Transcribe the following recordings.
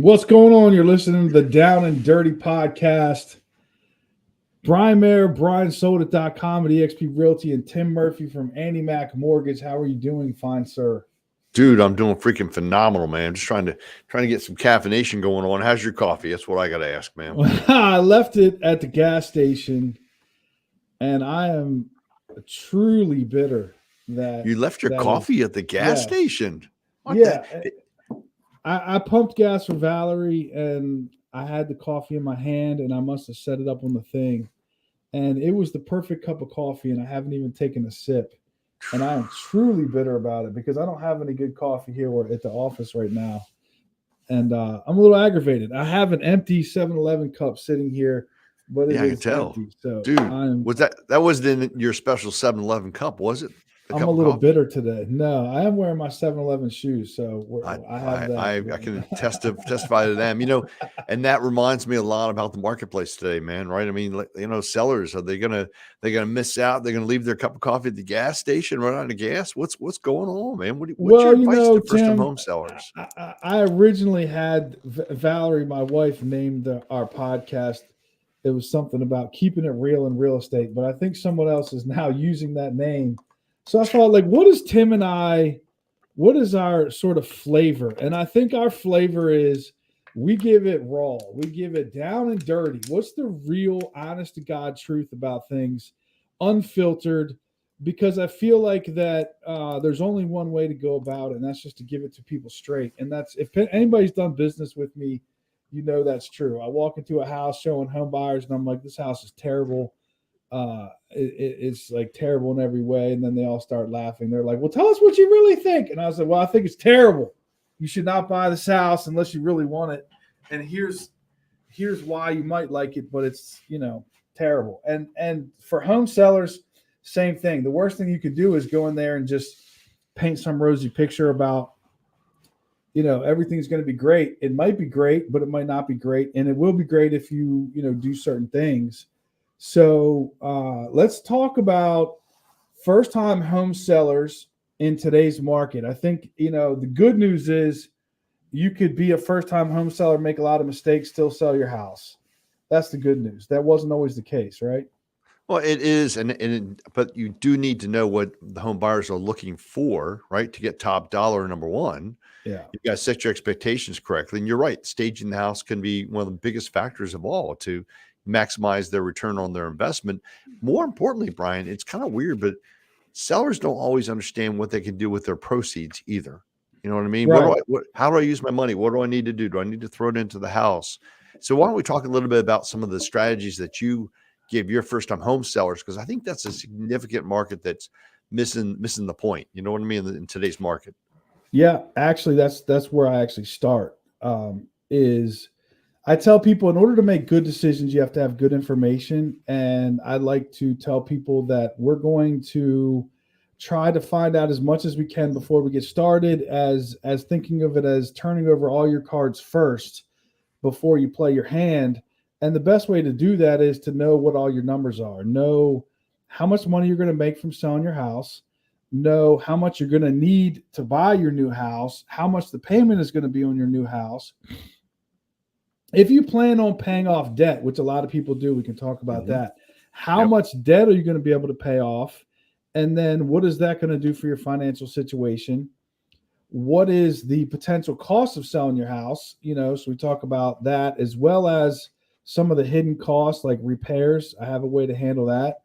What's going on? You're listening to the Down and Dirty podcast. Brian Mayer, BrianSold.com at eXp Realty, and Tim Murphy from Andy Mac Mortgage. How are you doing, fine sir? Dude, I'm doing freaking phenomenal, man. I'm just trying to get some caffeination going on. How's your coffee? That's what I got to ask, man. I left it at the gas station, and I am truly bitter that you left your coffee at the gas station. I pumped gas for Valerie, and I had the coffee in my hand, and I must have set it up on the thing, and it was the perfect cup of coffee, and I haven't even taken a sip. And I am truly bitter about it because I don't have any good coffee here at the office right now. And I'm a little aggravated. I have an empty 7-Eleven cup sitting here, but I can tell. Empty. So, dude, was that wasn't in your special 7-Eleven cup, was it? I'm a little bitter today. No, I am wearing my 7-Eleven shoes, so I have that. I can testify to them. And that reminds me a lot about the marketplace today, man. Right? I mean, sellers, are they gonna miss out? They're gonna leave their cup of coffee at the gas station, run out of gas? What's going on, man? What's your advice to first-time home sellers? I originally had Valerie, my wife, named our podcast. It was something about keeping it real in real estate, but I think someone else is now using that name. So I thought, what is our sort of flavor? And I think our flavor is we give it raw. We give it down and dirty. What's the real, honest to God truth about things, unfiltered? Because I feel like that there's only one way to go about it, and that's just to give it to people straight. And that's, if anybody's done business with me, that's true. I walk into a house showing home buyers, and I'm like, this house is terrible. It's like terrible in every way, and then they all start laughing. They're like, well, tell us what you really think. And I was like, well, I think it's terrible. You should not buy this house unless you really want it, and here's why you might like it, but it's terrible. And for home sellers, same thing. The worst thing you could do is go in there and just paint some rosy picture about everything's going to be great. It might be great, but it might not be great, and it will be great if you do certain things. So let's talk about first-time home sellers in today's market. I think, the good news is you could be a first-time home seller, make a lot of mistakes, still sell your house. That's the good news. That wasn't always the case, right? Well, it is, but you do need to know what the home buyers are looking for, right, to get top dollar, number one. Yeah. You got to set your expectations correctly. And you're right, staging the house can be one of the biggest factors of all to maximize their return on their investment. More importantly, Brian, it's kind of weird, but sellers don't always understand what they can do with their proceeds either. You know what I mean? Right. How do I use my money? What do I need to do? Do I need to throw it into the house? So why don't we talk a little bit about some of the strategies that you give your first-time home sellers? Because I think that's a significant market that's missing the point. You know what I mean? In today's market. Yeah, actually, that's where I actually start. Is I tell people, in order to make good decisions, you have to have good information. And I like to tell people that we're going to try to find out as much as we can before we get started, as thinking of it as turning over all your cards first before you play your hand. And the best way to do that is to know what all your numbers are. Know how much money you're going to make from selling your house. Know how much you're going to need to buy your new house, how much the payment is going to be on your new house. If you plan on paying off debt, which a lot of people do, we can talk about that. How much debt are you going to be able to pay off? And then what is that going to do for your financial situation? What is the potential cost of selling your house? So we talk about that, as well as some of the hidden costs like repairs. I have a way to handle that.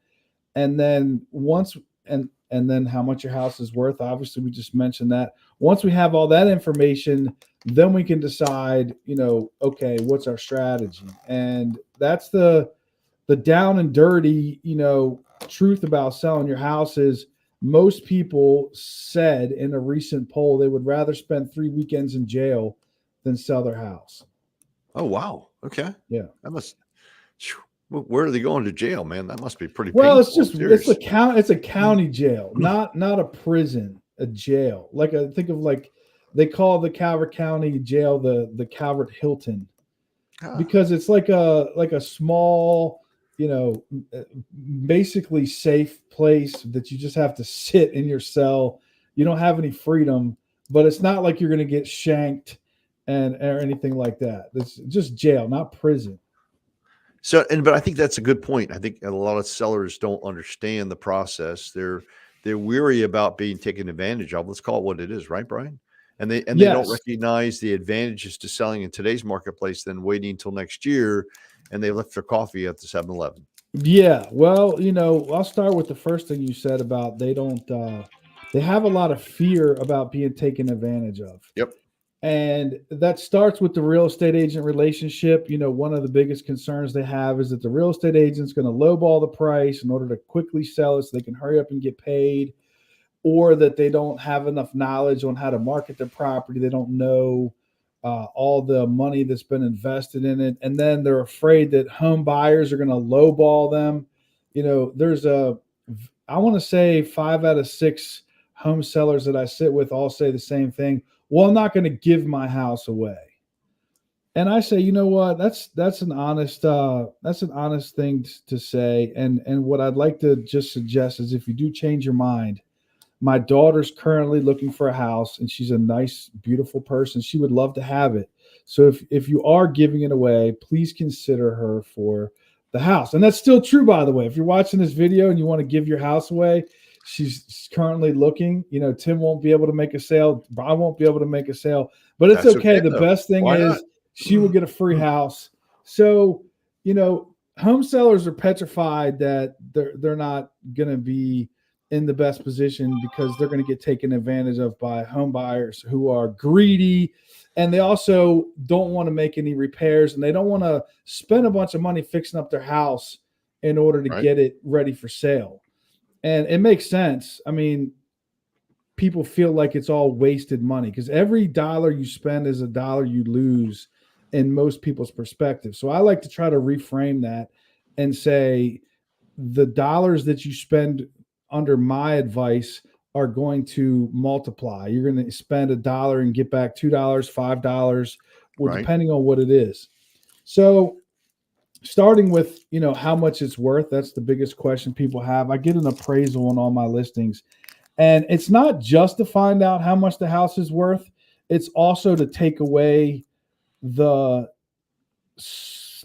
And then and then how much your house is worth. Obviously, we just mentioned that. Once we have all that information, then we can decide, okay, what's our strategy? And that's the down and dirty, truth about selling your house is most people said in a recent poll they would rather spend 3 weekends in jail than sell their house. Oh, wow. Okay. Yeah. That must. Where are they going to jail, man? That must be pretty well. painful. It's a county jail, not a prison, a jail. Think of they call the Calvert County jail the Calvert Hilton, because it's like a small, basically safe place that you just have to sit in your cell. You don't have any freedom, but it's not like you're going to get shanked and or anything like that. It's just jail, not prison. So, but I think that's a good point. I think a lot of sellers don't understand the process. They're weary about being taken advantage of. Let's call it what it is, right, Brian? And they don't Yes. recognize the advantages to selling in today's marketplace than waiting until next year, and they left their coffee at the 7-Eleven. Yeah. Well, I'll start with the first thing you said about they have a lot of fear about being taken advantage of. Yep. And that starts with the real estate agent relationship. One of the biggest concerns they have is that the real estate agent's going to lowball the price in order to quickly sell it so they can hurry up and get paid, or that they don't have enough knowledge on how to market their property. They don't know all the money that's been invested in it. And then they're afraid that home buyers are going to lowball them. I want to say 5 out of 6 home sellers that I sit with all say the same thing. Well, I'm not going to give my house away. And I say, you know what? That's an honest thing to say. And what I'd like to just suggest is, if you do change your mind, my daughter's currently looking for a house, and she's a nice, beautiful person. She would love to have it. So if you are giving it away, please consider her for the house. And that's still true, by the way. If you're watching this video and you want to give your house away, she's currently looking. Tim won't be able to make a sale. I won't be able to make a sale, but it's okay. The best thing is she will get a free house. So, home sellers are petrified that they're not going to be in the best position because they're going to get taken advantage of by home buyers who are greedy, and they also don't want to make any repairs, and they don't want to spend a bunch of money fixing up their house in order to get it ready for sale. And it makes sense. I mean, people feel like it's all wasted money because every dollar you spend is a dollar you lose in most people's perspective. So I like to try to reframe that and say the dollars that you spend under my advice are going to multiply. You're going to spend $1 and get back $2, $5, or depending on what it is. So starting with, how much it's worth, that's the biggest question people have. I get an appraisal on all my listings, and it's not just to find out how much the house is worth. It's also to take away the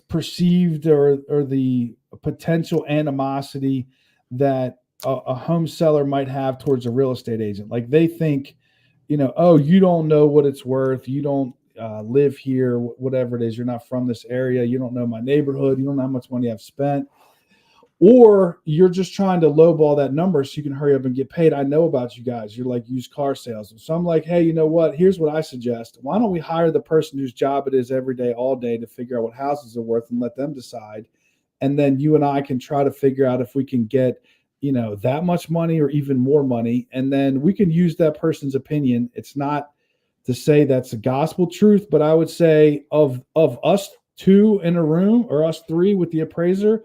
perceived or the potential animosity that a home seller might have towards a real estate agent. Like they think, oh, you don't know what it's worth. You don't live here, whatever it is. You're not from this area. You don't know my neighborhood. You don't know how much money I've spent. Or you're just trying to lowball that number so you can hurry up and get paid. I know about you guys. You're like used car sales. So I'm like, hey, you know what? Here's what I suggest. Why don't we hire the person whose job it is every day, all day, to figure out what houses are worth and let them decide. And then you and I can try to figure out if we can get that much money or even more money. And then we can use that person's opinion. It's not to say that's the gospel truth, but I would say of us 2 in a room, or us 3 with the appraiser,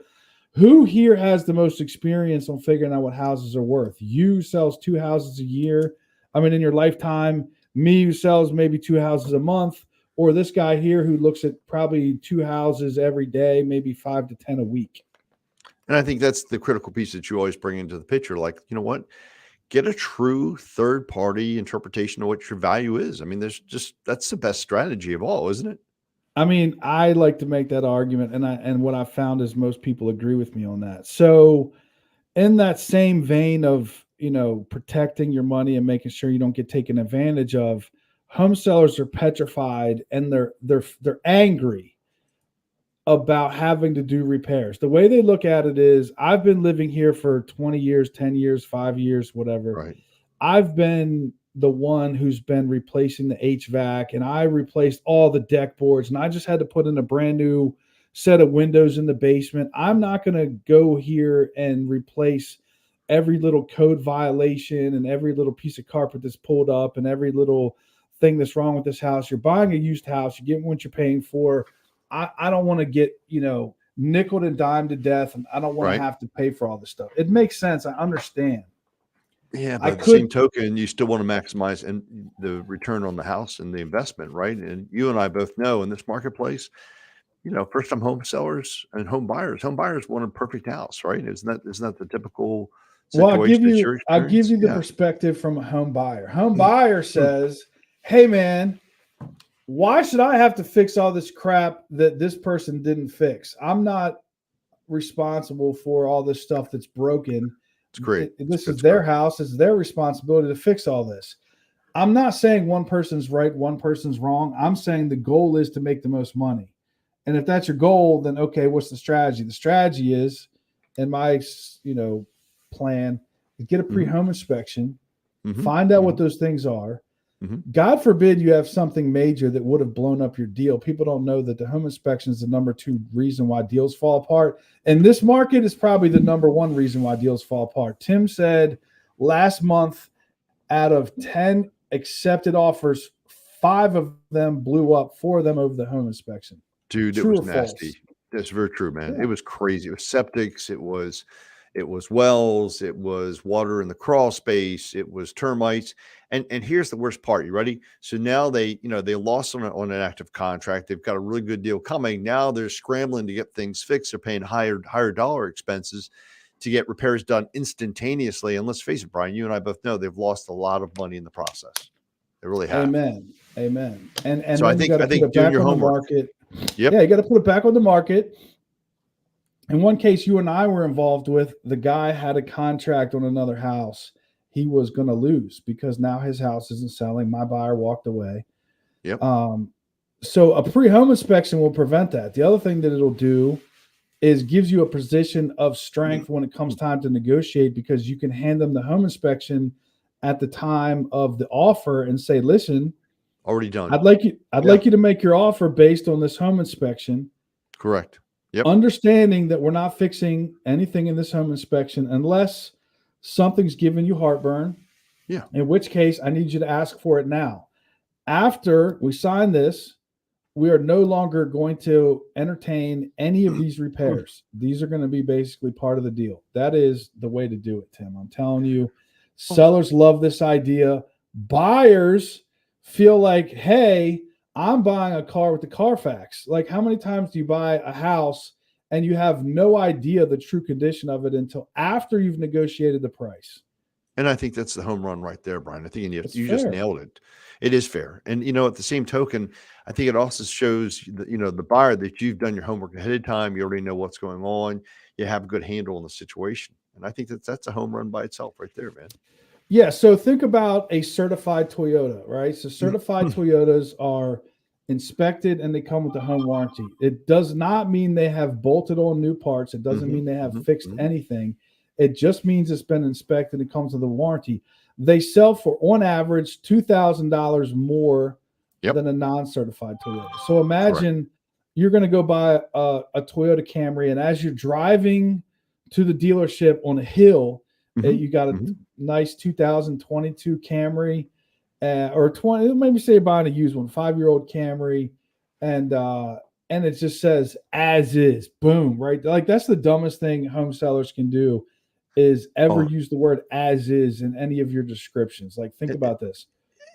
who here has the most experience on figuring out what houses are worth? You sells 2 houses a year. I mean, in your lifetime. Me, who sells maybe 2 houses a month, or this guy here who looks at probably 2 houses every day, maybe 5 to 10 a week. And I think that's the critical piece that you always bring into the picture. Like, you know what? Get a true third-party interpretation of what your value is. I mean, that's the best strategy of all, isn't it? I mean, I like to make that argument, and what I found is most people agree with me on that. So in that same vein of, protecting your money and making sure you don't get taken advantage of, home sellers are petrified, and they're angry about having to do repairs. The way they look at it is, I've been living here for 20 years, 10 years, 5 years, whatever. Right. I've been the one who's been replacing the HVAC, and I replaced all the deck boards, and I just had to put in a brand new set of windows in the basement. I'm not going to go here and replace every little code violation and every little piece of carpet that's pulled up and every little thing that's wrong with this house. You're buying a used house. You get what you're paying for. I don't want to get, nickel and dime to death, and I don't want to have to pay for all this stuff. It makes sense. I understand. Yeah, but at the same token, you still want to maximize and the return on the house and the investment, right? And you and I both know in this marketplace, first-time home sellers and home buyers want a perfect house, right? Isn't that the typical situation? Well, I'll give you the perspective from a home buyer. Home buyer says, hey, man, why should I have to fix all this crap that this person didn't fix? I'm not responsible for all this stuff that's broken. It's great. This is their house. It's their responsibility to fix all this. I'm not saying one person's right, one person's wrong. I'm saying the goal is to make the most money. And if that's your goal, then okay, what's the strategy? The strategy is, in my plan, get a pre-home inspection, find out what those things are. God forbid you have something major that would have blown up your deal. People don't know that the home inspection is the number 2 reason why deals fall apart. And this market is probably the number 1 reason why deals fall apart. Tim said last month, out of 10 accepted offers, 5 of them blew up, 4 of them over the home inspection. Dude, it was nasty. That's very true, man. Yeah. It was crazy. It was septics. It was wells. It was water in the crawl space. It was termites. And here's the worst part. You ready? So now they lost on an active contract. They've got a really good deal coming. Now they're scrambling to get things fixed. They're paying higher dollar expenses to get repairs done instantaneously. And let's face it, Brian, you and I both know they've lost a lot of money in the process. They really have. Amen. And so I think doing your homework. Yep. Yeah, you got to put it back on the market. In one case you and I were involved with, the guy had a contract on another house. He was going to lose because now his house isn't selling. My buyer walked away. Yep. So a pre-home inspection will prevent that. The other thing that it'll do is gives you a position of strength when it comes time to negotiate, because you can hand them the home inspection at the time of the offer and say, listen, already done. I'd like you to make your offer based on this home inspection. Correct. Yep. Understanding that we're not fixing anything in this home inspection unless something's giving you heartburn. Yeah. In which case, I need you to ask for it now. After we sign this, we are no longer going to entertain any of these repairs. These are going to be basically part of the deal. That is the way to do it, Tim. I'm telling you, sellers love this idea. Buyers feel like, hey, I'm buying a car with the Carfax. Like, how many times do you buy a house and you have no idea the true condition of it until after you've negotiated the price? And I think that's the home run right there, Brian. I think you just nailed it. It is fair. And, at the same token, I think it also shows, the buyer that you've done your homework ahead of time. You already know what's going on. You have a good handle on the situation. And I think that's a home run by itself right there, man. Yeah. So think about a certified Toyota, right? So certified Toyotas are inspected and they come with a home warranty. It does not mean they have bolted on new parts. It doesn't mean they have fixed anything. It just means it's been inspected and comes with a warranty. They sell for, on average, $2,000 more than a non-certified Toyota. So imagine you're going to go buy a Toyota Camry, and as you're driving to the dealership on a hill, you got a nice 2022 Camry, or 20. Maybe say you're buying a used one, 5-year-old Camry, and it just says as is. Boom, right? Like, that's the dumbest thing home sellers can do, is ever use the word as is in any of your descriptions. Like, think about this.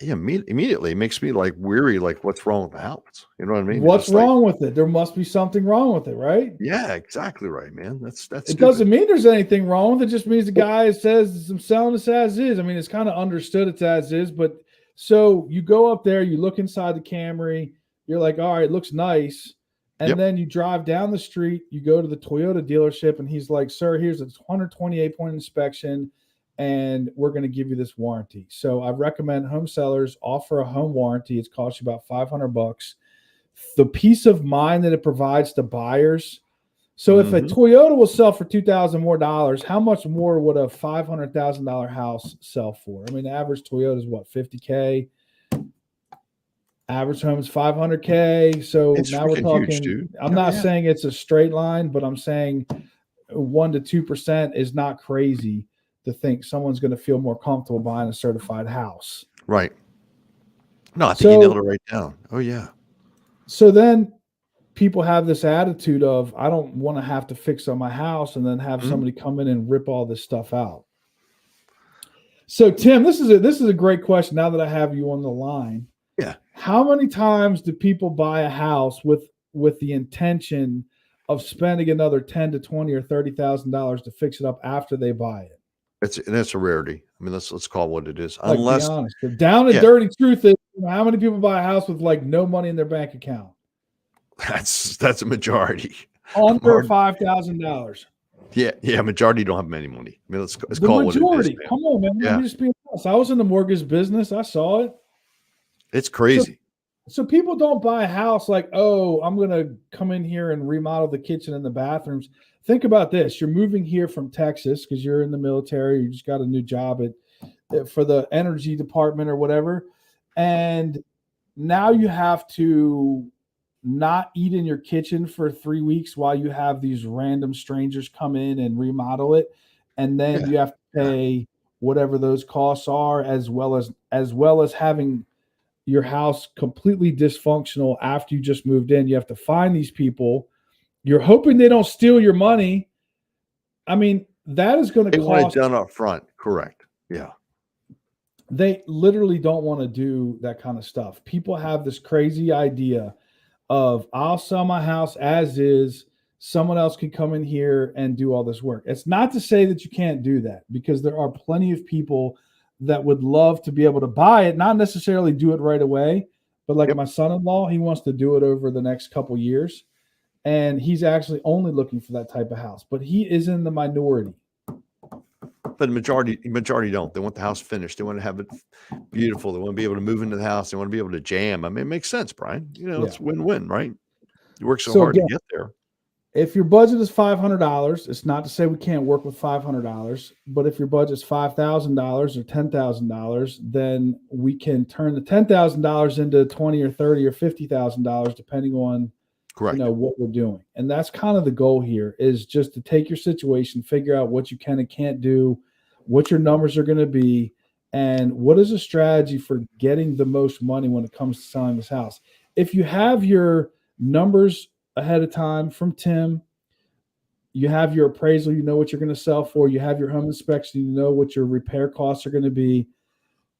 Yeah, immediately it makes me like weary, like, what's wrong with the house? You know what I mean? What's wrong with it? There must be something wrong with it, right? Yeah, exactly right, man. That's it stupid. Doesn't mean there's anything wrong with it. It just means the guy says I'm selling this as is. I mean, it's kind of understood it's as is, but so you go up there, you look inside the Camry, you're like, all right, it looks nice. And then you drive down the street, you go to the Toyota dealership, and he's like, sir, here's a 128-point inspection, and we're going to give you this warranty. So I recommend home sellers offer a home warranty. It's cost you about $500. The peace of mind that it provides to buyers. So if a Toyota will sell for $2,000 more, how much more would a $500,000 house sell for? I mean, the average Toyota is what, $50K? Average home is $500K. So now we're talking. Huge, dude. I'm not saying it's a straight line, but I'm saying 1% to 2% is not crazy to think someone's going to feel more comfortable buying a certified house. Right. No, I think you nailed it right down. Oh yeah. So then people have this attitude of, I don't want to have to fix on my house and then have somebody come in and rip all this stuff out. So Tim, this is a great question. Now that I have you on the line. Yeah. How many times do people buy a house with the intention of spending another $10,000 to $20,000 or $30,000 to fix it up after they buy it? That's a rarity. I mean, let's call it what it is. Like, unless be honest. The down and dirty truth is How many people buy a house with like no money in their bank account? That's a majority. Under $5,000. Yeah. Majority don't have many money. I mean, let's The call it what it is, majority. man. Come on, man. Yeah. I'm just being honest. I was in the mortgage business. I saw it. It's crazy. So people don't buy a house like, oh, I'm going to come in here and remodel the kitchen and the bathrooms. Think about this. You're moving here from Texas because you're in the military. You just got a new job for the energy department or whatever. And now you have to not eat in your kitchen for 3 weeks while you have these random strangers come in and remodel it. And then you have to pay whatever those costs are, as well as having your house completely dysfunctional after you just moved in. You have to find these people. You're hoping they don't steal your money. I mean, that is going to They want cost. it done up front. Correct. Yeah. They literally don't want to do that kind of stuff. People have this crazy idea of, I'll sell my house as is. Someone else can come in here and do all this work. It's not to say that you can't do that, because there are plenty of people that would love to be able to buy it, not necessarily do it right away, but like my son-in-law, he wants to do it over the next couple years. And he's actually only looking for that type of house, but he is in the minority. But the majority don't. They want the house finished. They want to have it beautiful. They want to be able to move into the house. They want to be able to jam. I mean, it makes sense, Brian. It's win-win, right? You work so hard to get there. If your budget is $500, it's not to say we can't work with $500, but if your budget is $5,000 or $10,000, then we can turn the $10,000 into $20 or $30 or $50,000, depending on what we're doing. And that's kind of the goal here, is just to take your situation, figure out what you can and can't do, what your numbers are going to be, and what is a strategy for getting the most money when it comes to selling this house. If you have your numbers ahead of time from Tim, you have your appraisal, you know what you're going to sell for, you have your home inspection, you know what your repair costs are going to be,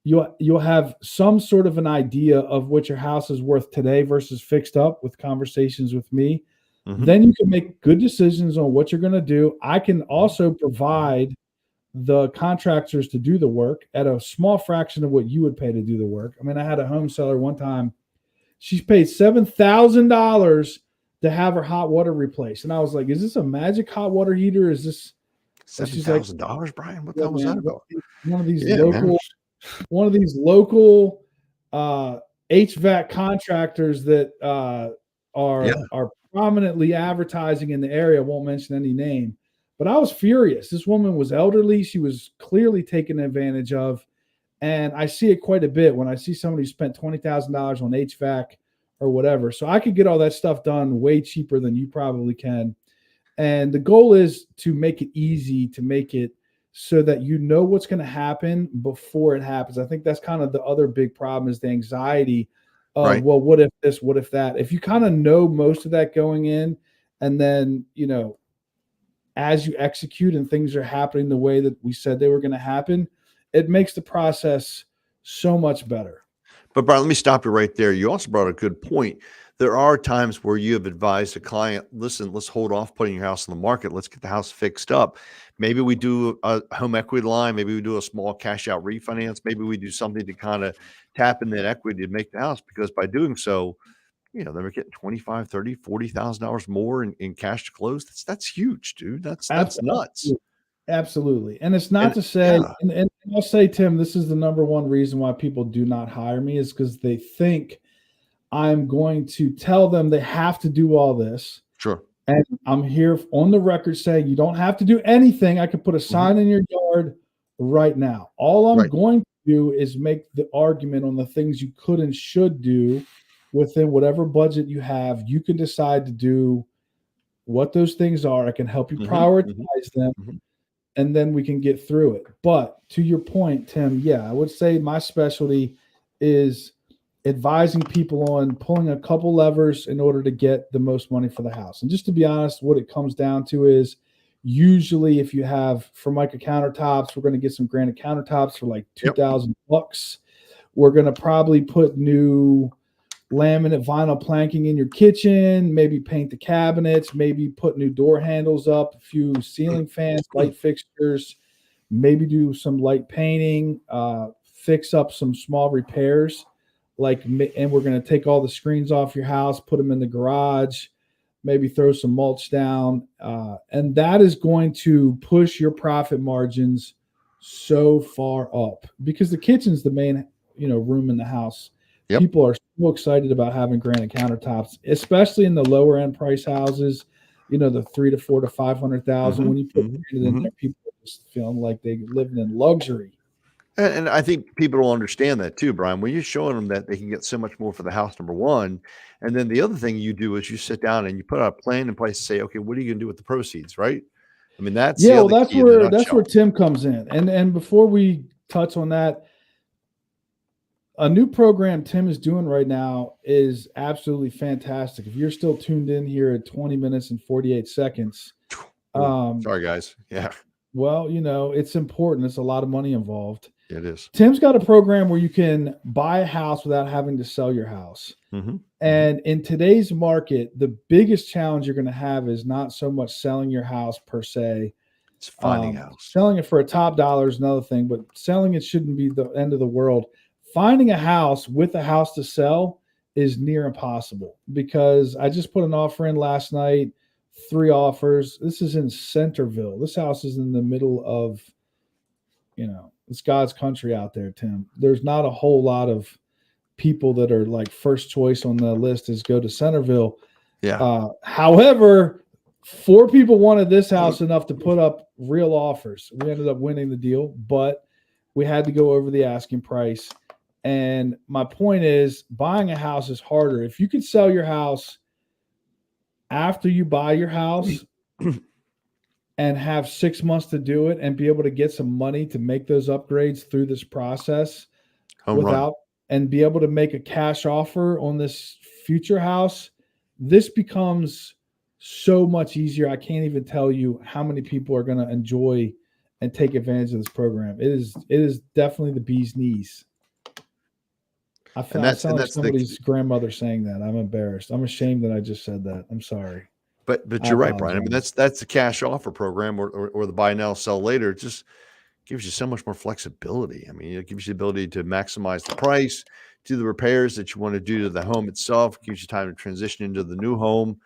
you'll have some sort of an idea of what your house is worth today versus fixed up with conversations with me. Mm-hmm. Then you can make good decisions on what you're going to do. I can also provide the contractors to do the work at a small fraction of what you would pay to do the work. I mean, I had a home seller one time, she's paid $7,000 to have her hot water replaced. And I was like, is this a magic hot water heater? Is this $7,000, Brian? What the hell was that about? One of these local HVAC contractors that are prominently advertising in the area. I won't mention any name, but I was furious. This woman was elderly. She was clearly taken advantage of. And I see it quite a bit when I see somebody who spent $20,000 on HVAC or whatever. So I could get all that stuff done way cheaper than you probably can. And the goal is to make it easy, to make it so that you know what's going to happen before it happens. I think that's kind of the other big problem, is the anxiety of, well, what if this, what if that? If you kind of know most of that going in, and then, as you execute and things are happening the way that we said they were going to happen, it makes the process so much better. But Brian, let me stop you right there. You also brought a good point. There are times where you have advised a client, listen, let's hold off putting your house on the market. Let's get the house fixed up. Maybe we do a home equity line. Maybe we do a small cash out refinance. Maybe we do something to kind of tap in that equity to make the house, because by doing so, they're getting $25,000, $30,000, $40,000 more in cash to close. That's huge, dude. That's nuts. Absolutely. And it's not to say, and I'll say, Tim, this is the number one reason why people do not hire me, is because they think I'm going to tell them they have to do all this. Sure. And I'm here on the record saying you don't have to do anything. I could put a sign in your yard right now. All I'm going to do is make the argument on the things you could and should do within whatever budget you have. You can decide to do what those things are. I can help you prioritize them. And then we can get through it. But to your point, Tim, I would say my specialty is advising people on pulling a couple levers in order to get the most money for the house. And just to be honest, what it comes down to is, usually if you have Formica countertops, we're going to get some granite countertops for like $2,000. We're going to probably put new laminate vinyl planking in your kitchen, maybe paint the cabinets, maybe put new door handles up, a few ceiling fans, light fixtures, maybe do some light painting, fix up some small repairs. and we're going to take all the screens off your house, put them in the garage, maybe throw some mulch down. And that is going to push your profit margins so far up because the kitchen's the main, room in the house. Yep. People are so excited about having granite countertops, especially in the lower end price houses, the 3 to 4 to 500,000. When you put granite in there, people are just feeling like they live in luxury. And I think people will understand that too, Brian. When you're showing them that they can get so much more for the house, number one, and then the other thing you do is you sit down and you put a plan in place to say, okay, what are you going to do with the proceeds, right? I mean, that's that's where Tim comes in. And before we touch on that, a new program Tim is doing right now is absolutely fantastic. If you're still tuned in here at 20 minutes and 48 seconds, sorry guys, yeah. Well, it's important. It's a lot of money involved. It is. Tim's got a program where you can buy a house without having to sell your house. And in today's market, the biggest challenge you're going to have is not so much selling your house per se. It's finding a house. Selling it for a top dollar is another thing, but selling it shouldn't be the end of the world. Finding a house with a house to sell is near impossible because I just put an offer in last night, 3 offers. This is in Centerville. This house is in the middle of, it's God's country out there, Tim. There's not a whole lot of people that are like first choice on the list is go to Centerville. Yeah. However, 4 people wanted this house enough to put up real offers. We ended up winning the deal, but we had to go over the asking price. And my point is buying a house is harder. If you could sell your house after you buy your house and have 6 months to do it and be able to get some money to make those upgrades through this process and be able to make a cash offer on this future house, this becomes so much easier. I can't even tell you how many people are going to enjoy and take advantage of this program. It is definitely the bee's knees. I sound like somebody's grandmother saying that. I'm embarrassed. I'm ashamed that I just said that. I'm sorry. But you're right, Brian. I mean, that's the cash offer program or the buy now, sell later. It just gives you so much more flexibility. I mean, it gives you the ability to maximize the price, do the repairs that you want to do to the home itself, gives you time to transition into the new home.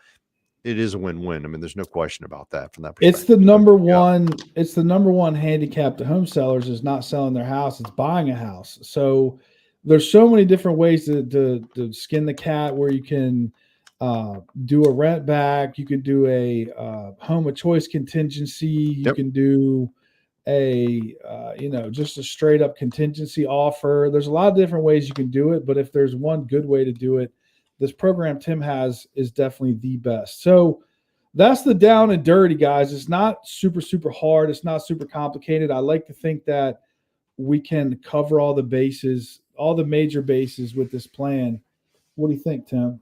It is a win-win. I mean, there's no question about that from that perspective. It's the number one. It's the number one handicap to home sellers is not selling their house. It's buying a house. So there's so many different ways to skin the cat where you can do a rent back. You can do a home of choice contingency. You can do a just a straight up contingency offer. There's a lot of different ways you can do it, but if there's one good way to do it, this program Tim has is definitely the best. So that's the down and dirty, guys. It's not super, super hard. It's not super complicated. I like to think that we can cover all the bases, all the major bases with this plan. What do you think, Tim?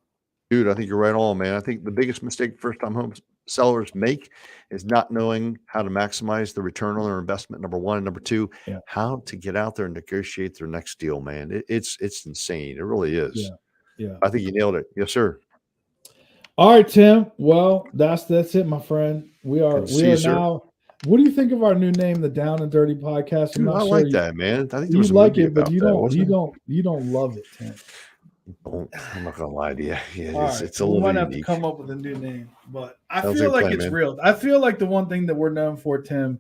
Dude, I think you're right on, man. I think the biggest mistake first-time home sellers make is not knowing how to maximize the return on their investment, number one. And number two, how to get out there and negotiate their next deal, man. It's insane. It really is. Yeah. I think you nailed it. Yes, sir. All right, Tim. Well, that's it, my friend. We are now. What do you think of our new name, the Down and Dirty Podcast? Dude, I like that, man. I think you like it, but you don't love it, Tim. I'm not gonna lie to you. It's a we little might have unique. to come up with a new name, but I feel like it's real. I feel like the one thing that we're known for, Tim,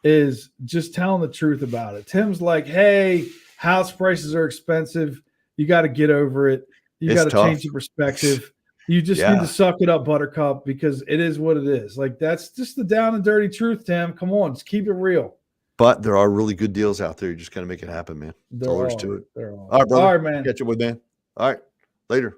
is just telling the truth about it. Tim's like, hey, house prices are expensive. You got to get over it. You got to change your perspective. You just need to suck it up, Buttercup, because it is what it is. Like, that's just the down and dirty truth, Tim. Come on, just keep it real. But there are really good deals out there. You just got to make it happen, man. That's all there is to it. All right, brother. All right, man. Catch you with, man. All right. Later.